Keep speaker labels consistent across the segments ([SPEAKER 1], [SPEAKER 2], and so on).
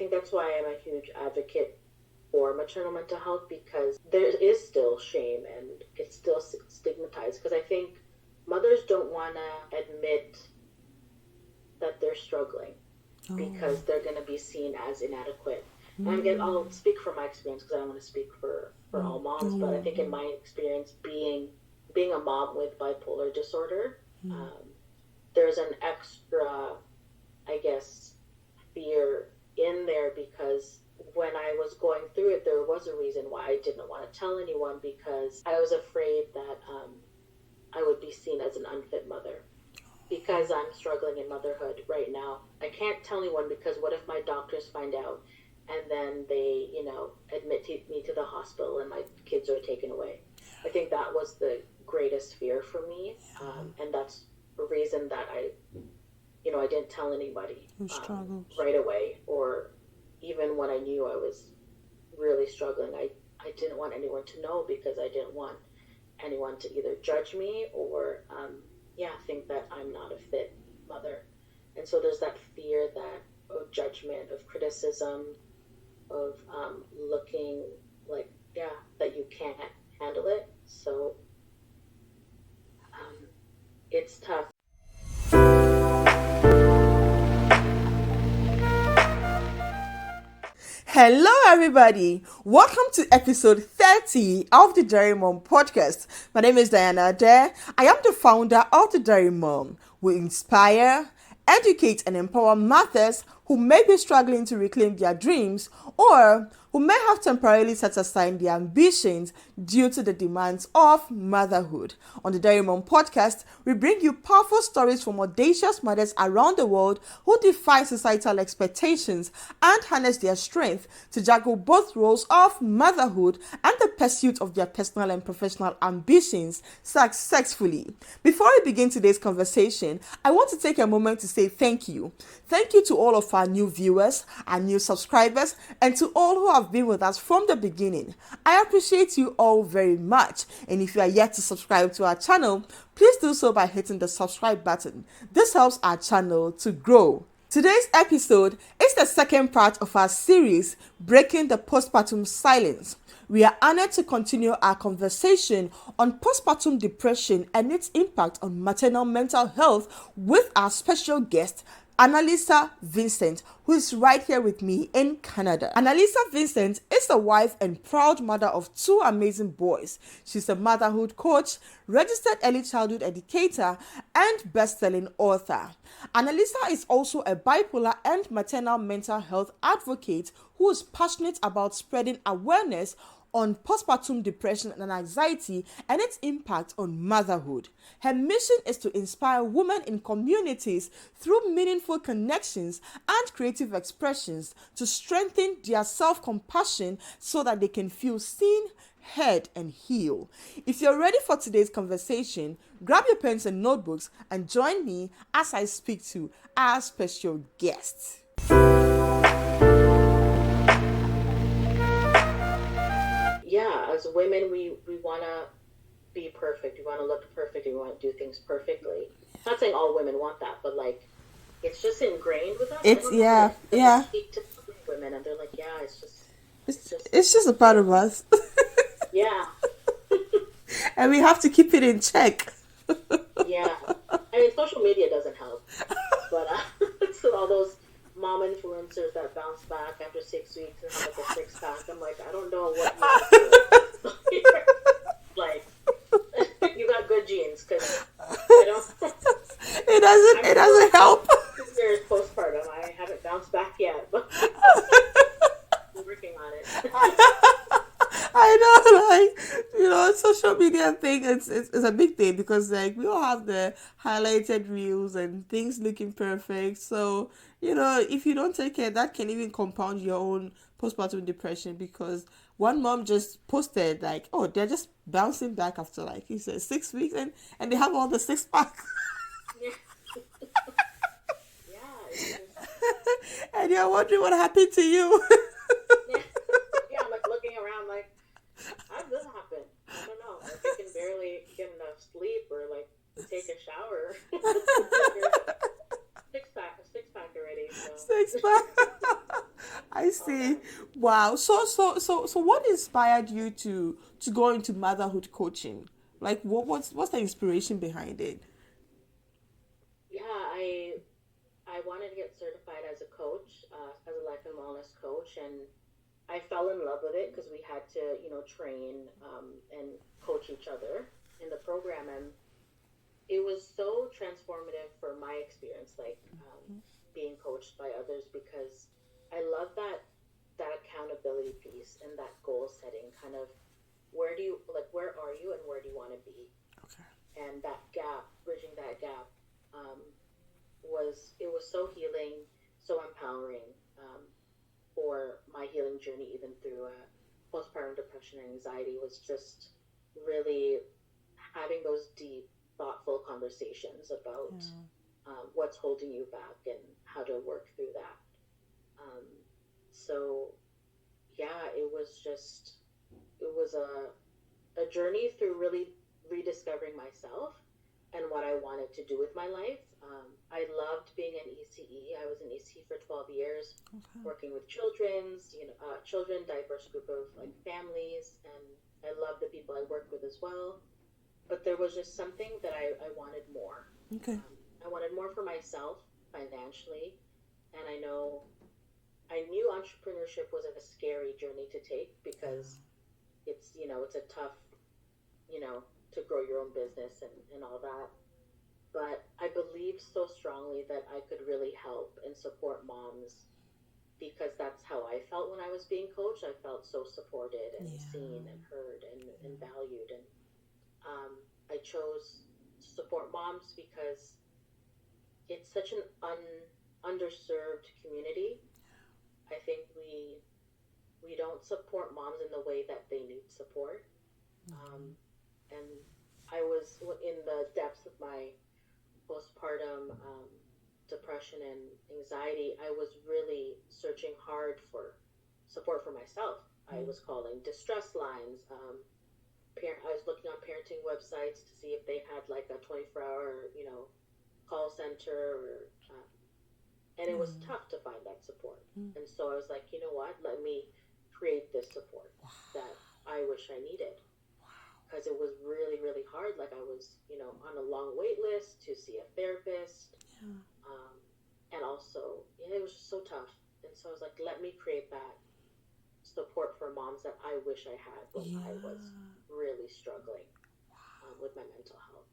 [SPEAKER 1] think that's why I'm a huge advocate for maternal mental health, because there is still shame and it's still stigmatized, because I think mothers don't want to admit that they're struggling because they're going to be seen as inadequate. And again, I'll speak from my experience because I don't want to speak for all moms, but I think in my experience, being a mom with bipolar disorder, there's an extra, I guess, fear in there, because when I was going through it, there was a reason why I didn't want to tell anyone, because I was afraid that I would be seen as an unfit mother. Because I'm struggling in motherhood right now, I can't tell anyone, because what if my doctors find out and then they, admit me to the hospital and my kids are taken away? I think that was the greatest fear for me, and that's the reason that I didn't tell anybody right away, or even when I knew I was really struggling, I didn't want anyone to know, because I didn't want anyone to either judge me or think that I'm not a fit mother. And so there's that fear of judgment, of criticism, of looking like that you can't handle it. So it's tough.
[SPEAKER 2] Hello everybody, welcome to episode 30 of the Dairy Mom podcast. My name is Diana Adair. I am the founder of the Dairy Mom. We inspire, educate and empower mothers who may be struggling to reclaim their dreams, or who may have temporarily set aside their ambitions due to the demands of motherhood. On the Dairy Mom podcast, we bring you powerful stories from audacious mothers around the world who defy societal expectations and harness their strength to juggle both roles of motherhood and the pursuit of their personal and professional ambitions successfully. Before we begin today's conversation, I want to take a moment to say thank you. Thank you to all of our new viewers, our new subscribers, and to all who have been with us from the beginning. I appreciate you all very much. And if you are yet to subscribe to our channel, please do so by hitting the subscribe button. This helps our channel to grow. Today's episode is the second part of our series, Breaking the Postpartum Silence. We are honored to continue our conversation on postpartum depression and its impact on maternal mental health with our special guest, Annalisa Vicente, who is right here with me in Canada. Annalisa Vicente is a wife and proud mother of two amazing boys. She's a motherhood coach, registered early childhood educator, and best-selling author. Annalisa is also a bipolar and maternal mental health advocate who is passionate about spreading awareness on postpartum depression and anxiety and its impact on motherhood. Her mission is to inspire women in communities through meaningful connections and creative expressions to strengthen their self-compassion so that they can feel seen, heard, and heal. If you're ready for today's conversation, grab your pens and notebooks and join me as I speak to our special guest.
[SPEAKER 1] As women, we want to be perfect. We want to look perfect. We want to do things perfectly. Not saying all women want that, but it's just ingrained with us.
[SPEAKER 2] It's
[SPEAKER 1] Speak to women, and they're like,
[SPEAKER 2] it's just a part of us.
[SPEAKER 1] Yeah.
[SPEAKER 2] And we have to keep it in check.
[SPEAKER 1] Yeah. I mean, social media doesn't help, but so all those mom influencers that bounce back after 6 weeks and have a six-pack. I'm like, I don't know what you do. You got good genes, because
[SPEAKER 2] it doesn't help.
[SPEAKER 1] There's postpartum. I haven't bounced back yet, but I'm working on it.
[SPEAKER 2] I know, social media thing, it's a big thing, because we all have the highlighted reels and things looking perfect. So, if you don't take care, that can even compound your own postpartum depression, because one mom just posted they're just bouncing back after 6 weeks and they have all the six pack.
[SPEAKER 1] Yeah.
[SPEAKER 2] And you're wondering what happened to you.
[SPEAKER 1] Yeah, I'm looking around how did this happen? I don't know. I can barely get enough sleep or take a shower. Six pack already. So.
[SPEAKER 2] Six pack. I see. Wow. So what inspired you to go into motherhood coaching? Like what's the inspiration behind it?
[SPEAKER 1] Yeah, I wanted to get certified as a coach, as a life and wellness coach, and I fell in love with it because we had to, train and coach each other in the program, and it was so transformative for my experience, like being coached by others, because I love that accountability piece and that goal setting kind of where are you and where do you want to be,
[SPEAKER 2] Okay.
[SPEAKER 1] and that gap, bridging that gap, um, was so healing, so empowering, for my healing journey, even through postpartum depression and anxiety, was just really having those deep, thoughtful conversations about
[SPEAKER 2] Yeah.
[SPEAKER 1] what's holding you back and how to work through that. Um, so yeah, it was a journey through really rediscovering myself and what I wanted to do with my life. I loved being an ECE. I was an ECE for 12 years,
[SPEAKER 2] Okay.
[SPEAKER 1] working with children, diverse group of like families, and I love the people I worked with as well. But there was just something that I wanted more.
[SPEAKER 2] Okay.
[SPEAKER 1] I wanted more for myself financially, and I knew entrepreneurship was a scary journey to take because it's a tough, you know, to grow your own business and all that. But I believed so strongly that I could really help and support moms because that's how I felt when I was being coached. I felt so supported and seen and heard and valued. And I chose to support moms because it's such an underserved community. I think we don't support moms in the way that they need support. Um, and I was in the depths of my postpartum depression and anxiety. I was really searching hard for support for myself. I was calling distress lines. I was looking on parenting websites to see if they had like a 24-hour, call center, or, and it was tough to find that support. And so I was like, you know what? Let me create this support that I wish I needed, because it was really, really hard. Like I was, on a long wait list to see a therapist. Um, and also, it was just so tough. And so I was like, let me create that support for moms that I wish I had when I was really struggling with my mental health.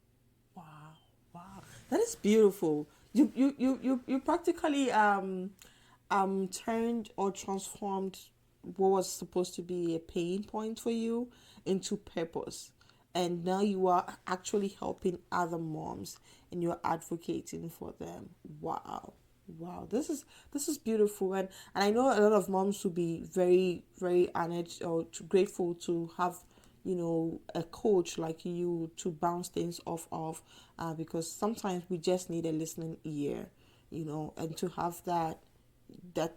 [SPEAKER 2] Wow. Wow. That is beautiful. You practically turned or transformed what was supposed to be a pain point for you into purpose. And now you are actually helping other moms and you're advocating for them. Wow. Wow. This is beautiful, and I know a lot of moms will be very, very honored or grateful to have a coach like you to bounce things off of, because sometimes we just need a listening ear, and to have that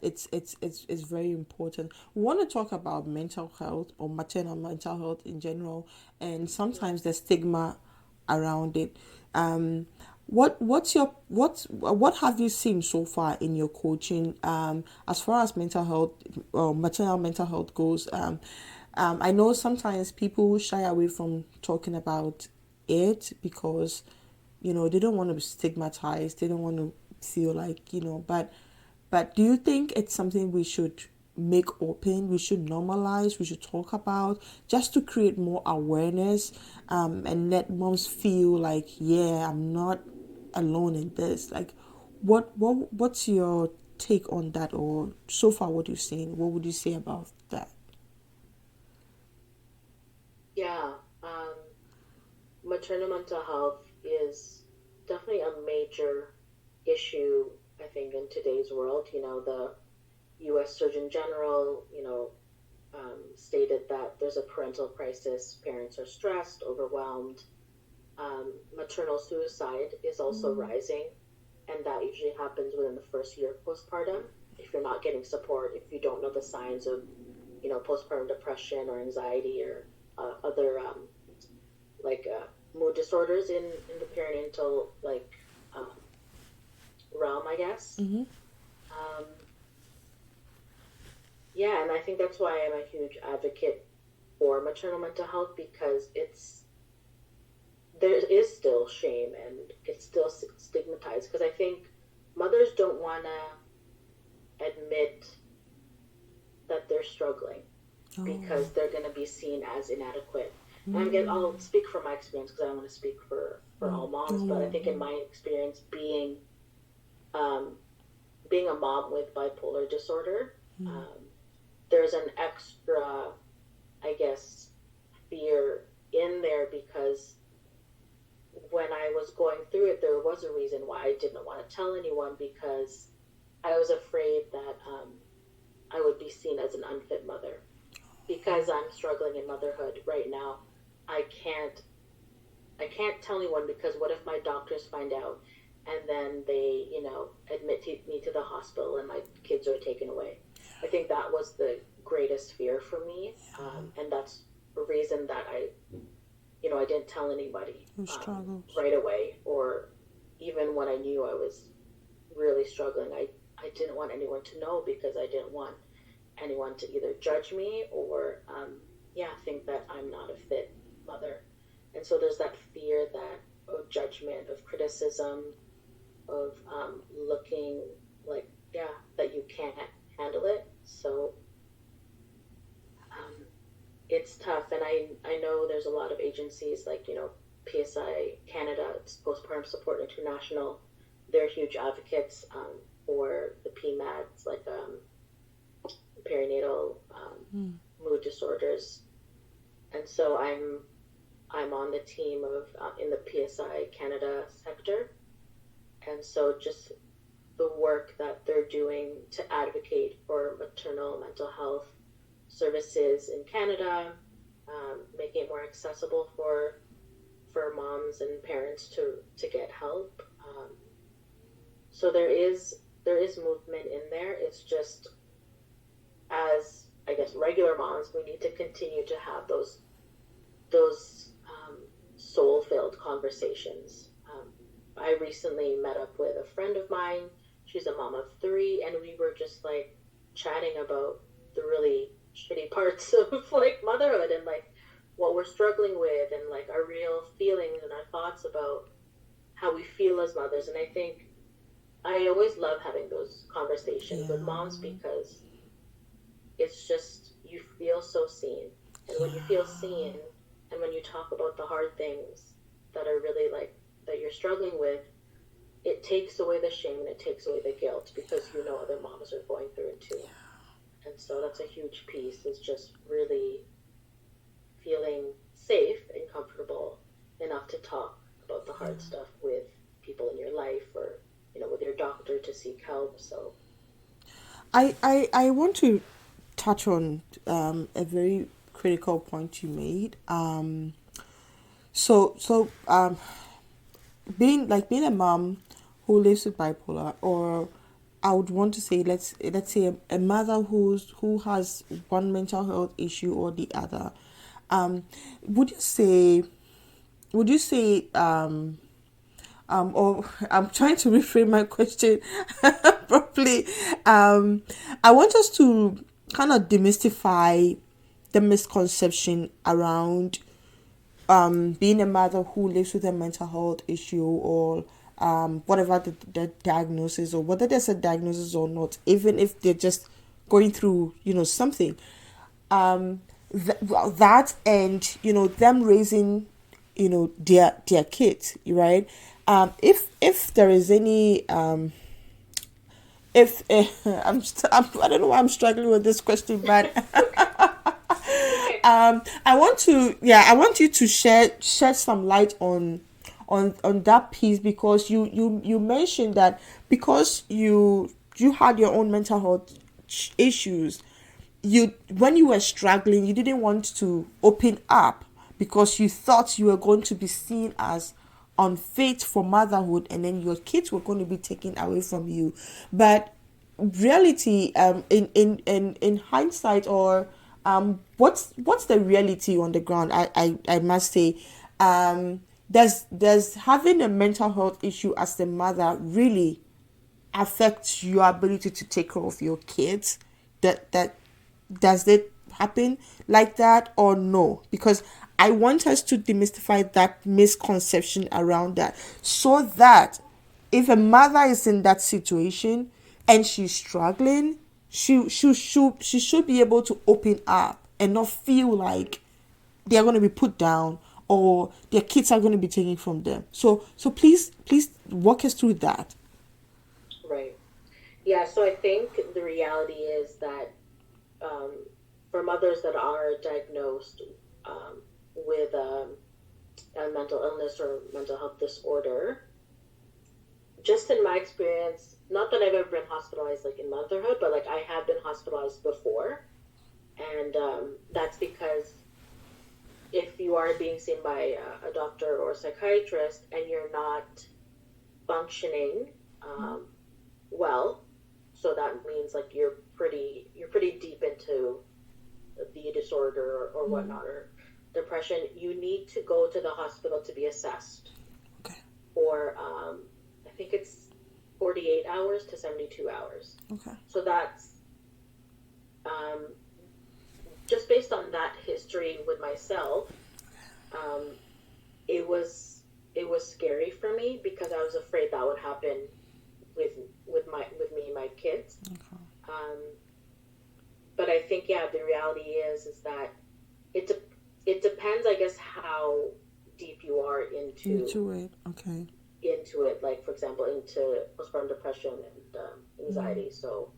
[SPEAKER 2] it's very important. We want to talk about mental health or maternal mental health in general, and
[SPEAKER 1] Yeah.
[SPEAKER 2] sometimes the stigma around it. What have you seen so far in your coaching, as far as mental health, maternal mental health goes? I know sometimes people shy away from talking about it because they don't want to be stigmatized, they don't want to feel like, but do you think it's something we should make open, we should normalize, we should talk about, just to create more awareness, and let moms feel like, yeah, I'm not alone in this? Like, what's your take on that, or so far what you've seen? What would you say about that?
[SPEAKER 1] Yeah. Maternal mental health is definitely a major issue, I think, in today's world. The U.S. Surgeon General, stated that there's a parental crisis. Parents are stressed, overwhelmed. Maternal suicide is also rising, and that usually happens within the first year of postpartum. If you're not getting support, if you don't know the signs of, postpartum depression or anxiety or other like mood disorders in the perinatal realm, I guess.
[SPEAKER 2] Mm-hmm.
[SPEAKER 1] Um, yeah, and I think that's why I'm a huge advocate for maternal mental health, because there is still shame and it's still stigmatized, because I think mothers don't want to admit that they're struggling because they're going to be seen as inadequate. And I'll speak from my experience because I don't want to speak for all moms, but I think in my experience, um, being a mom with bipolar disorder, there's an extra, I guess, fear in there, because when I was going through it, there was a reason why I didn't want to tell anyone, because I was afraid that I would be seen as an unfit mother. Because I'm struggling in motherhood right now, I can't tell anyone, because what if my doctors find out and then they, admit me to the hospital and my kids are taken away? I think that was the greatest fear for me, and that's the reason that I didn't tell anybody right away, or even when I knew I was really struggling, I didn't want anyone to know, because I didn't want anyone to either judge me or think that I'm not a fit mother. And so there's that fear of judgment, of criticism, of looking like that you can't handle it. So it's tough, and I know there's a lot of agencies like PSI Canada, it's Postpartum Support International. They're huge advocates for the PMADs, like perinatal mood disorders, and so I'm on the team of in the PSI Canada sector, and so just the work that they're doing to advocate for maternal mental health services in Canada, making it more accessible for moms and parents to get help. So there is movement in there. It's just, as I guess regular moms, we need to continue to have those soul-filled conversations. I recently met up with a friend of mine. She's a mom of 3, and we were just like chatting about the really shitty parts of like motherhood, and like what we're struggling with, and like our real feelings and our thoughts about how we feel as mothers. And I think I always love having those conversations with moms, because it's just, you feel so seen. And when you feel seen, and when you talk about the hard things that are really like that you're struggling with, it takes away the shame and it takes away the guilt, because other moms are going through it too. And so that's a huge piece, is just really feeling safe and comfortable enough to talk about the hard stuff with people in your life, or with your doctor, to seek help. So
[SPEAKER 2] I want to touch on a very critical point you made. Being a mom who lives with bipolar, or I would want to say, let's say a mother who has one mental health issue or the other, would you say or I'm trying to reframe my question properly. I want us to kind of demystify the misconception around being a mother who lives with a mental health issue, or whatever the diagnosis, or whether there's a diagnosis or not, even if they're just going through something, that and them raising their kids, right? If there is any if I don't know why I'm struggling with this question, but I want you to shed some light on that piece, because you mentioned that because you had your own mental health issues, when you were struggling, you didn't want to open up, because you thought you were going to be seen as unfit for motherhood, and then your kids were going to be taken away from you. But reality, in hindsight, or what's the reality on the ground, I must say, does having a mental health issue as a mother really affect your ability to take care of your kids? That does it happen like that or no? Because I want us to demystify that misconception around that, so that if a mother is in that situation and she's struggling, she should be able to open up and not feel like they're going to be put down or their kids are going to be taken from them. So please walk us through that.
[SPEAKER 1] Right. Yeah, so I think the reality is that for mothers that are diagnosed with a mental illness or mental health disorder, just in my experience, not that I've ever been hospitalized like in motherhood, but like I have been hospitalized before. And that's because if you are being seen by a doctor or a psychiatrist and you're not functioning well, so that means like you're pretty deep into the disorder or whatnot, or depression, you need to go to the hospital to be assessed.
[SPEAKER 2] Okay.
[SPEAKER 1] For I think it's 48 hours to 72 hours.
[SPEAKER 2] Okay.
[SPEAKER 1] So that's just based on that history with myself. It was scary for me because I was afraid that would happen with me and my kids.
[SPEAKER 2] Okay.
[SPEAKER 1] But I think the reality is that it depends, I guess, how deep you are into
[SPEAKER 2] it. Okay.
[SPEAKER 1] Into it, like for example into postpartum depression and anxiety. So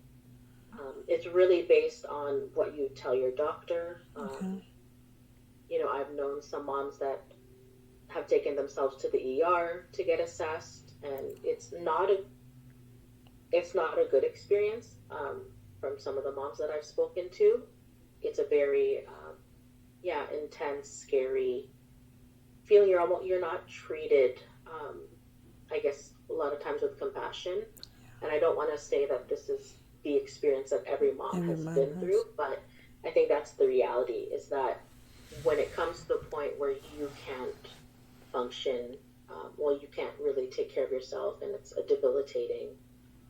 [SPEAKER 1] it's really based on what you tell your doctor.
[SPEAKER 2] Okay.
[SPEAKER 1] I've known some moms that have taken themselves to the ER to get assessed, and it's not a good experience. From some of the moms that I've spoken to, it's a very intense, scary feeling. You're not treated, I guess, a lot of times with compassion. And I don't want to say that this is the experience that every mom has been through, but I think that's the reality, is that when it comes to the point where you can't function, you can't really take care of yourself, and it's debilitating,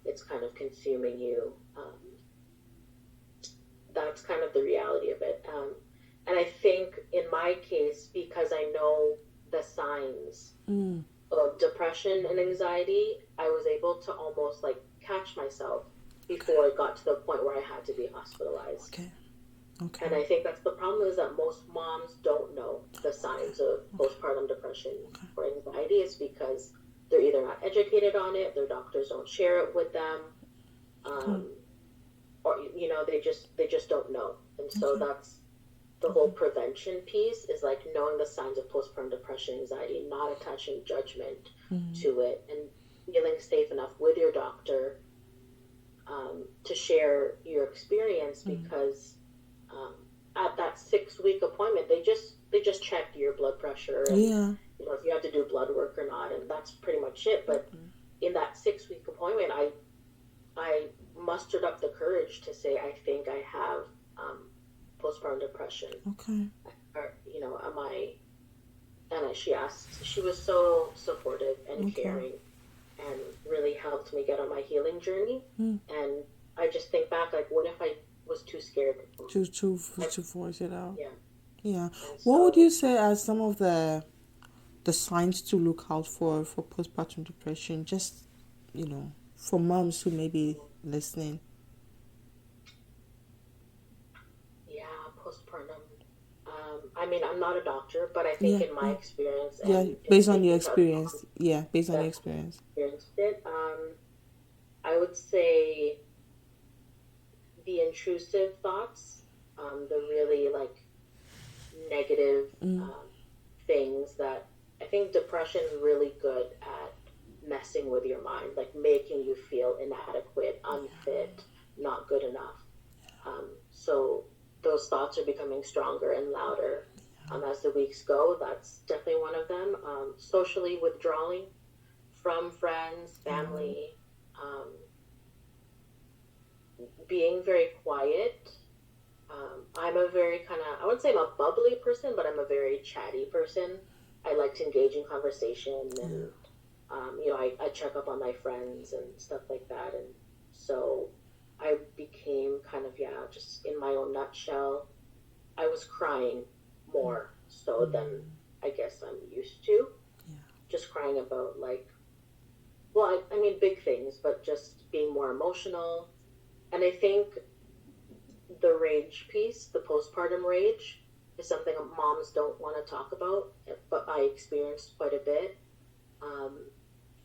[SPEAKER 1] it's kind of consuming you. That's kind of the reality of it. And I think in my case, because I know the signs of depression and anxiety, I was able to almost like catch myself before it got to the point where I had to be hospitalized.
[SPEAKER 2] Okay.
[SPEAKER 1] And I think that's the problem, is that most moms don't know the signs of postpartum depression or anxiety. It's because they're either not educated on it, their doctors don't share it with them, or they just don't know. And so that's the whole prevention piece, is like knowing the signs of postpartum depression, anxiety, not attaching judgment to it, and feeling safe enough with your doctor to share your experience, because at that 6-week appointment, they just check your blood pressure and if you have to do blood work or not, and that's pretty much it. But in that 6-week appointment, I mustered up the courage to say, I think I have postpartum depression.
[SPEAKER 2] Okay.
[SPEAKER 1] Or, am I? And she asked. She was so supportive and caring, and really helped me get on my healing journey. And I just think back, like, what if I was too scared
[SPEAKER 2] to force it out?
[SPEAKER 1] Yeah.
[SPEAKER 2] What would you say are some of the signs to look out for postpartum depression? Just for moms who may be listening.
[SPEAKER 1] Postpartum. I mean, I'm not a doctor, but I think in my experience,
[SPEAKER 2] based on your experience, experienced
[SPEAKER 1] it. I would say the intrusive thoughts, the really like negative things that I think depression is really good at messing with your mind, like making you feel inadequate, unfit, not good enough. So those thoughts are becoming stronger and louder as the weeks go. That's definitely one of them. Socially withdrawing from friends, family, being very quiet. I'm a very I wouldn't say I'm a bubbly person, but I'm a very chatty person. I like to engage in conversation, and I check up on my friends and stuff like that. And so I became kind of, just in my own nutshell, I was crying more so than I guess I'm used to.
[SPEAKER 2] Yeah.
[SPEAKER 1] Just crying about, like, well, I mean, big things, but just being more emotional. And I think the rage piece, the postpartum rage, is something moms don't want to talk about, but I experienced quite a bit. Um,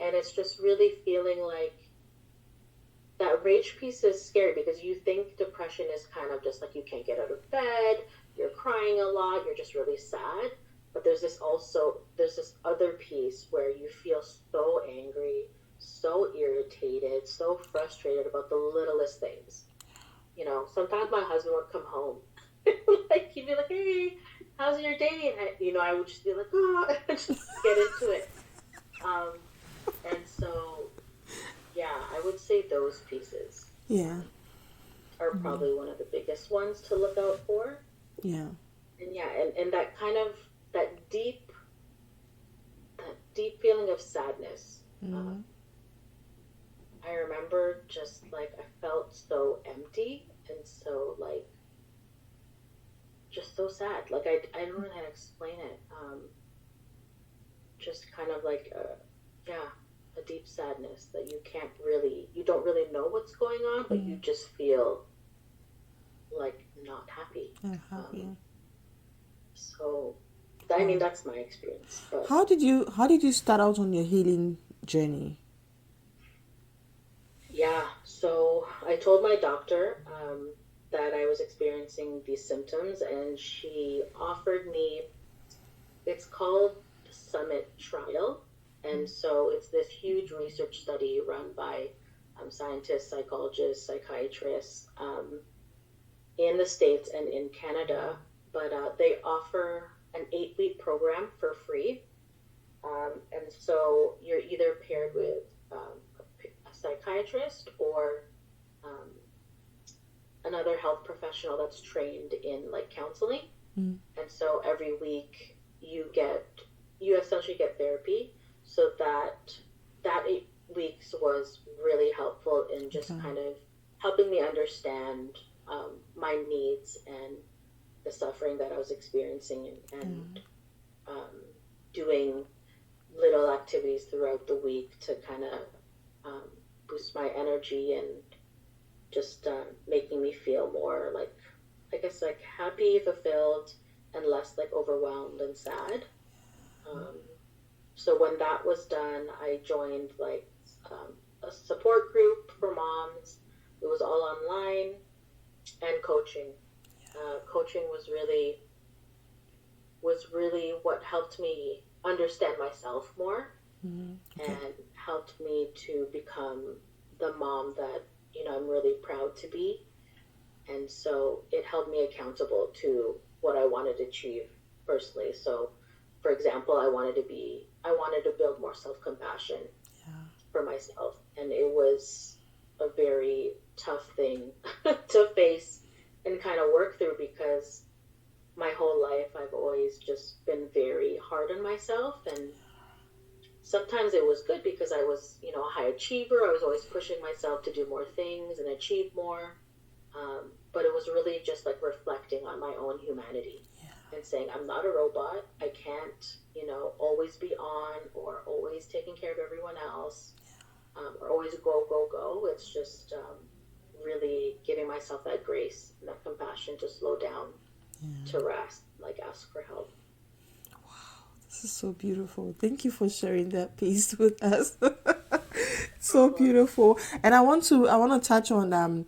[SPEAKER 1] and it's just really feeling like that rage piece is scary because you think depression is kind of just like you can't get out of bed, you're crying a lot, you're just really sad. But there's this other piece where you feel so angry, so irritated, so frustrated about the littlest things. Sometimes my husband would come home, like he'd be like, "Hey, how's your day?" And I would just be like, "Oh," just get into it. And so, yeah, I would say those pieces
[SPEAKER 2] Yeah.
[SPEAKER 1] are probably one of the biggest ones to look out for.
[SPEAKER 2] Yeah.
[SPEAKER 1] And yeah, and that kind of that deep feeling of sadness. I remember just like I felt so empty and so like just so sad. Like I don't know how to explain it. Just kind of like a deep sadness that you don't really know what's going on, but you just feel like not happy. So I mean that's my experience. But
[SPEAKER 2] How did you start out on your healing journey?
[SPEAKER 1] yeah, so I told my doctor that I was experiencing these symptoms, and she offered me, it's called the Summit Trial. And so it's this huge research study run by scientists, psychologists, psychiatrists in the States and in Canada. But they offer an 8-week program for free. And so you're either paired with a psychiatrist or another health professional that's trained in like counseling. And so every week you essentially get therapy. So that 8 weeks was really helpful in just kind of helping me understand my needs and the suffering that I was experiencing, and doing little activities throughout the week to kind of boost my energy and just making me feel more like, I guess, like happy, fulfilled, and less like overwhelmed and sad. So when that was done, I joined like a support group for moms. It was all online, and coaching. Coaching was really what helped me understand myself more, and helped me to become the mom that I'm really proud to be. And so it held me accountable to what I wanted to achieve personally. So, for example, I wanted to build more self-compassion for myself, and it was a very tough thing to face and kind of work through, because my whole life I've always just been very hard on myself, and sometimes it was good because I was, a high achiever. I was always pushing myself to do more things and achieve more. But it was really just like reflecting on my own humanity and saying, I'm not a robot. I can't, always be on or always taking care of everyone else, or always go, go, go. It's just really giving myself that grace and that compassion to slow down, to rest, like ask for help.
[SPEAKER 2] This is so beautiful. Thank you for sharing that piece with us. So beautiful. And I want to touch on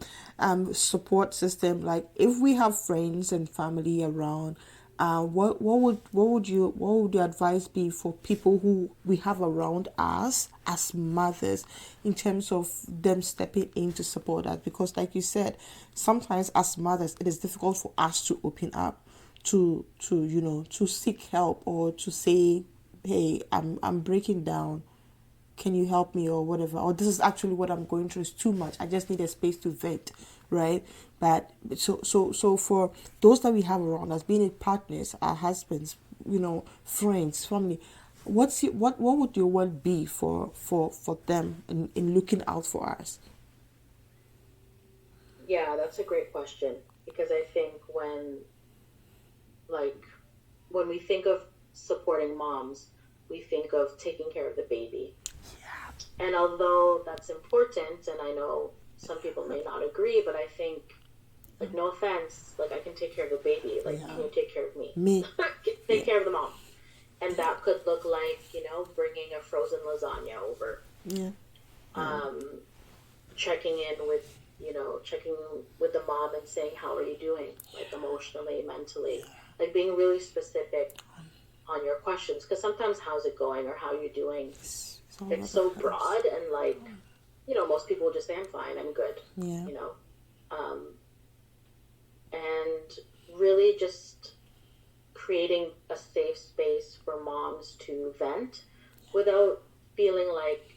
[SPEAKER 2] support system. Like, if we have friends and family around, what would your advice be for people who we have around us as mothers, in terms of them stepping in to support us? Because like you said, sometimes as mothers it is difficult for us to open up, to seek help, or to say, hey, I'm breaking down, can you help me, or whatever, or this is actually what I'm going through, it's too much, I just need a space to vent, right? But so for those that we have around us, being it partners, our husbands, friends, family, what would your word be for them in looking out for us?
[SPEAKER 1] Yeah, that's a great question because I think like, when we think of supporting moms, we think of taking care of the baby. And although that's important, and I know some people may not agree, but I think, like, no offense, like, I can take care of the baby. Like, can you take care of me?
[SPEAKER 2] Me.
[SPEAKER 1] Take care of the mom. And that could look like, bringing a frozen lasagna over.
[SPEAKER 2] Yeah.
[SPEAKER 1] Checking in with, checking with the mom and saying, how are you doing? Like, emotionally, mentally. Like, being really specific on your questions. Because sometimes, how's it going or how are you doing? It's so broad and, like, most people will just say, I'm fine, I'm good.
[SPEAKER 2] Yeah.
[SPEAKER 1] And really just creating a safe space for moms to vent without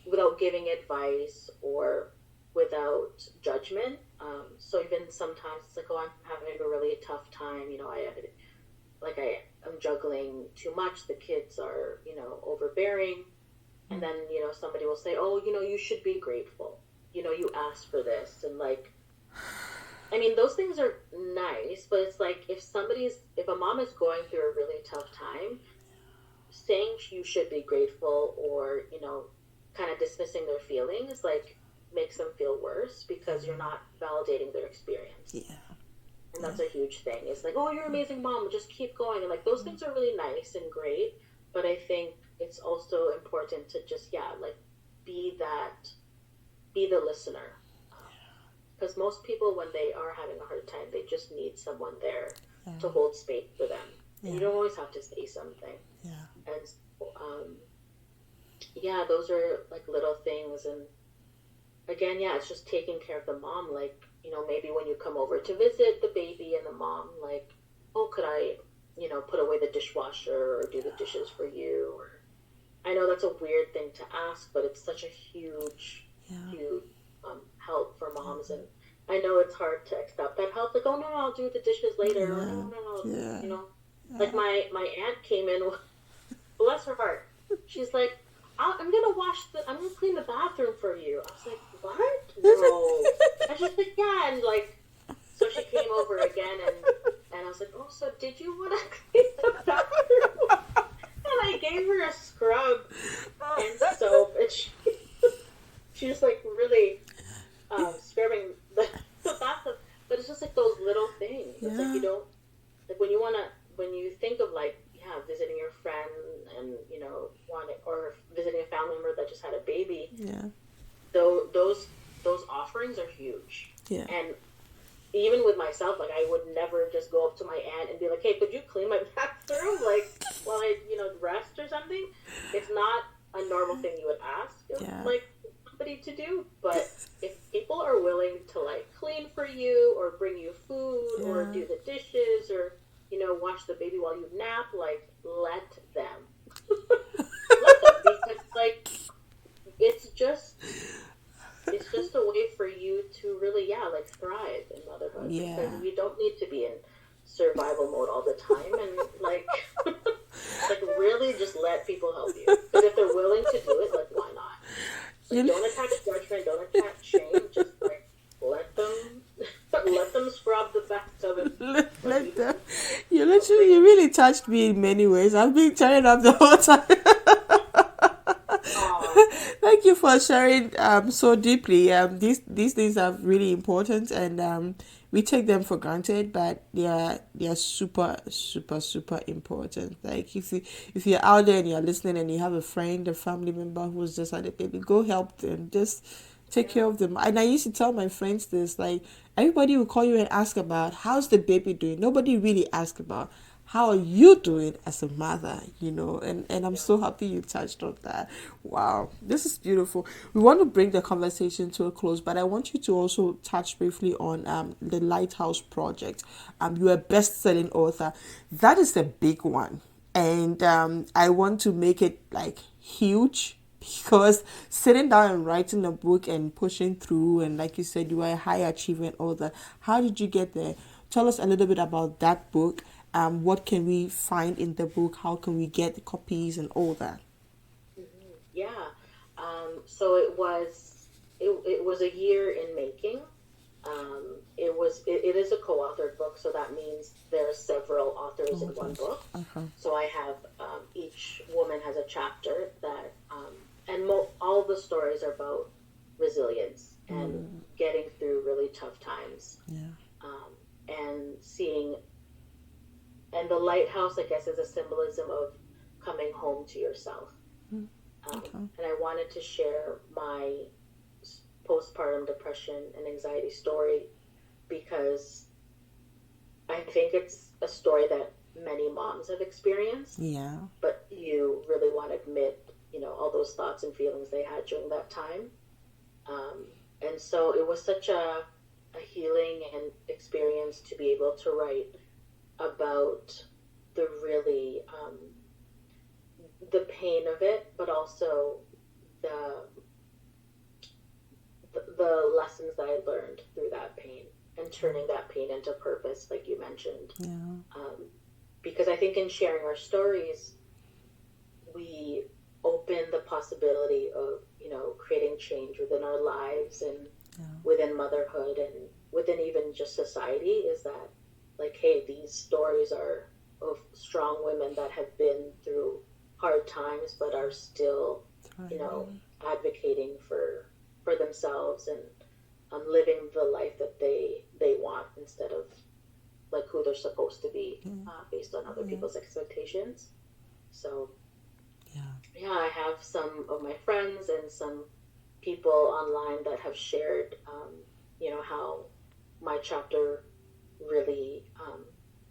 [SPEAKER 1] without giving advice or without judgment. So even sometimes it's like, oh, I'm having a really tough time. I'm juggling too much. The kids are, overbearing. And then, somebody will say, oh, you should be grateful. You asked for this. And, like, I mean, those things are nice, but it's like if a mom is going through a really tough time, saying you should be grateful or, kind of dismissing their feelings, like, makes them feel worse because you're not validating their experience.
[SPEAKER 2] Yeah.
[SPEAKER 1] And that's a huge thing. It's like, oh, you're an amazing mom, just keep going. And, like, those things are really nice and great, but I think it's also important to just, be the listener. Because most people, when they are having a hard time, they just need someone there to hold space for them. And you don't always have to say something.
[SPEAKER 2] Yeah.
[SPEAKER 1] And those are, like, little things. And again, it's just taking care of the mom. Like, maybe when you come over to visit the baby and the mom, like, oh, could I, put away the dishwasher or do the dishes for you? Or I know that's a weird thing to ask, but it's such a huge help for moms. And I know it's hard to accept that help. Like, oh, no, I'll do the dishes later. Or, no. Like, my aunt came in, bless her heart. She's like, I'm going to clean the bathroom for you. I was like, what? No. And she's like, yeah. And, like, so she came over again, and I was like, oh, so did you want to clean the bathroom? And I gave her a scrub and soap, and she was, like, really scrubbing the bathtub. But it's just, like, those little things. It's like, you don't, like, when you think of, like, visiting your friend and, or visiting a family member that just had a baby, those offerings are huge.
[SPEAKER 2] Yeah.
[SPEAKER 1] And even with myself, like, I would never just go up to my aunt and be like, hey, could you clean my bathroom, like, while I, rest or something? It's not a normal thing you would ask, like, somebody to do. But if people are willing to, like, clean for you or bring you food or do the dishes or, watch the baby while you nap, like, let them. Let them, because, like, it's just a way for you to really, like, thrive in motherhood.
[SPEAKER 2] Yeah.
[SPEAKER 1] Because you don't need to be in survival mode all the time, and, like, like, really just let people help you. Because if they're willing to do it, like, why not? Like, don't attach judgment, don't attach shame, just, like, let them scrub the bathtub.
[SPEAKER 2] Let them. You really touched me in many ways. I've been tearing up the whole time. Thank you for sharing so deeply. These things are really important, and we take them for granted, but they are super, super, super important. Like, if you're out there and you're listening and you have a friend, a family member who's just had a baby, go help them. Just take care of them. And I used to tell my friends this, like, everybody will call you and ask about how's the baby doing. Nobody really asks about how are you doing as a mother, and I'm so happy you touched on that. Wow, this is beautiful. We want to bring the conversation to a close, but I want you to also touch briefly on the Lighthouse Project. You're a best-selling author. That is a big one, and I want to make it, like, huge, because sitting down and writing a book and pushing through, and like you said, you are a high achiever and all that. How did you get there? Tell us a little bit about that book. What can we find in the book? How can we get copies and all that?
[SPEAKER 1] So it was a year in making. It is a co-authored book, so that means there are several authors in one
[SPEAKER 2] Authors.
[SPEAKER 1] book.
[SPEAKER 2] Okay.
[SPEAKER 1] So I have each woman has a chapter that, and all the stories are about resilience and getting through really tough times.
[SPEAKER 2] Yeah.
[SPEAKER 1] And seeing, and the lighthouse, I guess, is a symbolism of coming home to yourself.
[SPEAKER 2] Okay.
[SPEAKER 1] And I wanted to share my postpartum depression and anxiety story because I think it's a story that many moms have experienced.
[SPEAKER 2] Yeah.
[SPEAKER 1] But you really want to admit, all those thoughts and feelings they had during that time. And so it was such a healing and experience to be able to write about the really the pain of it, but also the lessons that I learned through that pain and turning that pain into purpose, like you mentioned.
[SPEAKER 2] Yeah.
[SPEAKER 1] Because I think in sharing our stories, we open the possibility of, creating change within our lives and within motherhood and within even just society, is that, like, hey, these stories are of strong women that have been through hard times but are still, advocating for themselves and living the life that they want instead of like who they're supposed to be based on other people's expectations. So yeah, I have some of my friends and some people online that have shared, how my chapter really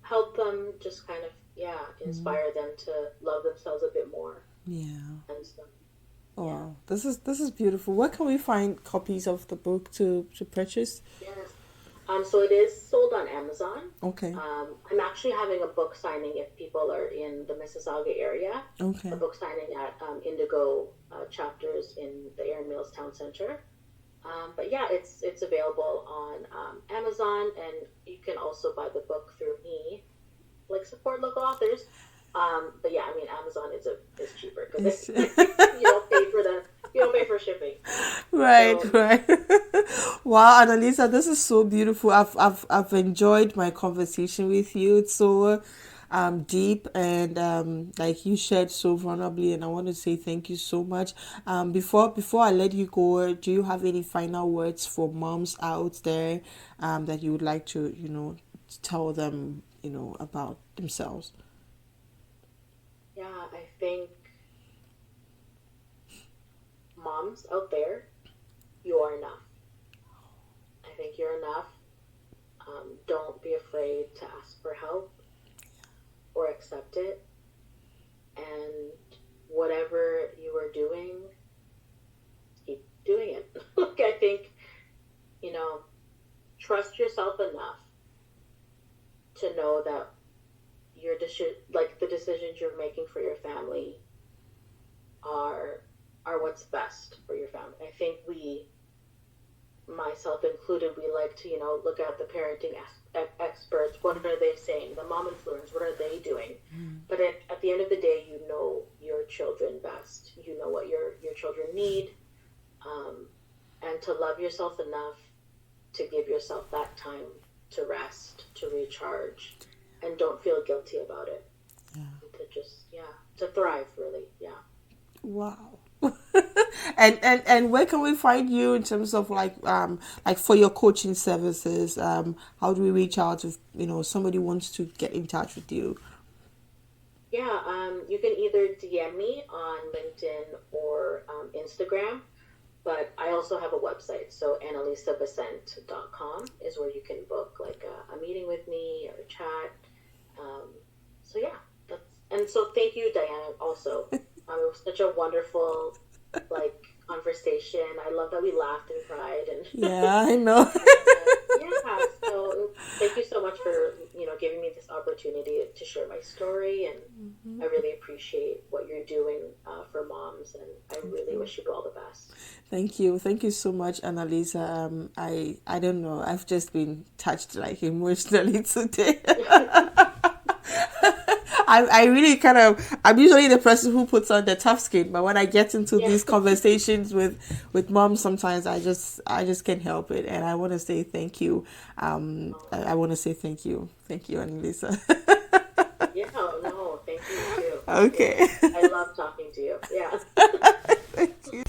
[SPEAKER 1] helped them just kind of, inspire them to love themselves a bit more.
[SPEAKER 2] Yeah.
[SPEAKER 1] And so,
[SPEAKER 2] Oh, wow. This is beautiful. Where can we find copies of the book to purchase?
[SPEAKER 1] yes. So it is sold on Amazon.
[SPEAKER 2] Okay.
[SPEAKER 1] I'm actually having a book signing if people are in the Mississauga area.
[SPEAKER 2] Okay.
[SPEAKER 1] A book signing at Indigo chapters in the Erin Mills Town Center. But yeah, it's available on Amazon, and you can also buy the book through me. Like, support local authors. But yeah, I mean, Amazon is cheaper because you don't pay for shipping.
[SPEAKER 2] Right,
[SPEAKER 1] So,
[SPEAKER 2] right. Wow, Annalisa, this is so beautiful. I've enjoyed my conversation with you. It's so deep and like you shared so vulnerably, and I want to say thank you so much. Before I let you go, do you have any final words for moms out there that you would like to tell them about themselves?
[SPEAKER 1] yeah, I think moms out there, you are enough. I think you're enough. Don't be afraid to ask for help or accept it. And whatever you are doing, keep doing it. Like, I think, trust yourself enough to know that the decisions you're making for your family are what's best for your family. I think we, myself included, we like to, look at the parenting experts. What are they saying? The mom influence, what are they doing? But at the end of the day, you know your children best. You know what your children need. And to love yourself enough to give yourself that time to rest, to recharge, and don't feel guilty about it.
[SPEAKER 2] Yeah.
[SPEAKER 1] To just, to thrive, really. Yeah.
[SPEAKER 2] Wow. and where can we find you in terms of like for your coaching services? How do we reach out if somebody wants to get in touch with you?
[SPEAKER 1] Yeah, you can either DM me on LinkedIn or Instagram, but I also have a website. So AnnalisaVicente.com is where you can book like a meeting with me or a chat. So yeah, and so thank you, Diana, also. It was such a wonderful conversation. I love that we laughed and cried and
[SPEAKER 2] yeah, I know.
[SPEAKER 1] So thank you so much for giving me this opportunity to share my story, and I really appreciate what you're doing for moms, and I really wish you all the best.
[SPEAKER 2] Thank you so much, Annalisa. I don't know, I've just been touched emotionally today. I really kind of, I'm usually the person who puts on the tough skin, but when I get into
[SPEAKER 1] Yeah.
[SPEAKER 2] these conversations with moms, sometimes I just can't help it, and I want to say thank you. I want to say thank you, Annalisa.
[SPEAKER 1] Yeah, no, thank you too.
[SPEAKER 2] Okay.
[SPEAKER 1] I love talking to you. Yeah.
[SPEAKER 2] Thank you.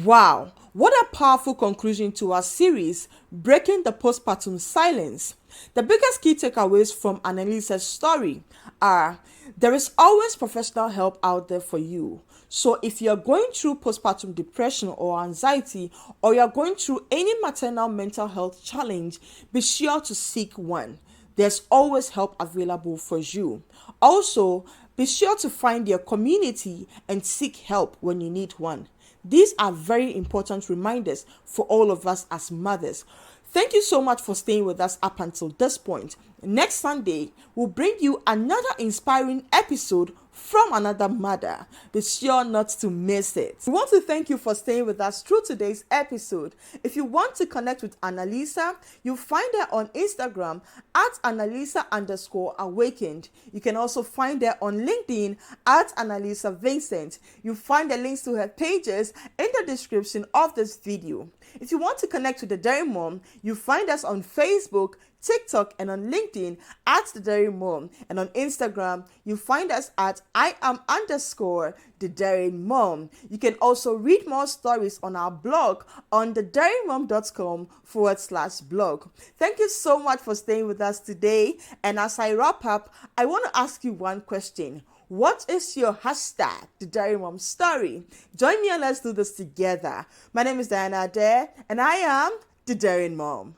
[SPEAKER 2] Wow, what a powerful conclusion to our series, Breaking the Postpartum Silence. The biggest key takeaways from Annalisa's story are there is always professional help out there for you. So if you're going through postpartum depression or anxiety, or you're going through any maternal mental health challenge, be sure to seek one. There's always help available for you. Also, be sure to find your community and seek help when you need one. These are very important reminders for all of us as mothers. Thank you so much for staying with us up until this point. Next Sunday, we'll bring you another inspiring episode from another mother. Be sure not to miss it. We want to thank you for staying with us through today's episode. If you want to connect with Annalisa, you'll find her on Instagram at Annalisa_awakened. You can also find her on LinkedIn at Annalisa Vicente. You'll find the links to her pages in the description of this video. If you want to connect with the Dairy Mom, you find us on Facebook, TikTok, and on LinkedIn at The Dairy Mom. And on Instagram, you find us at @the Dairy Mom. You can also read more stories on our blog on thedairymom.com/blog. Thank you so much for staying with us today. And as I wrap up, I want to ask you one question. What is your hashtag, The Dairy Mom Story? Join me and let's do this together. My name is Diana Adair, and I am The Dairy Mom.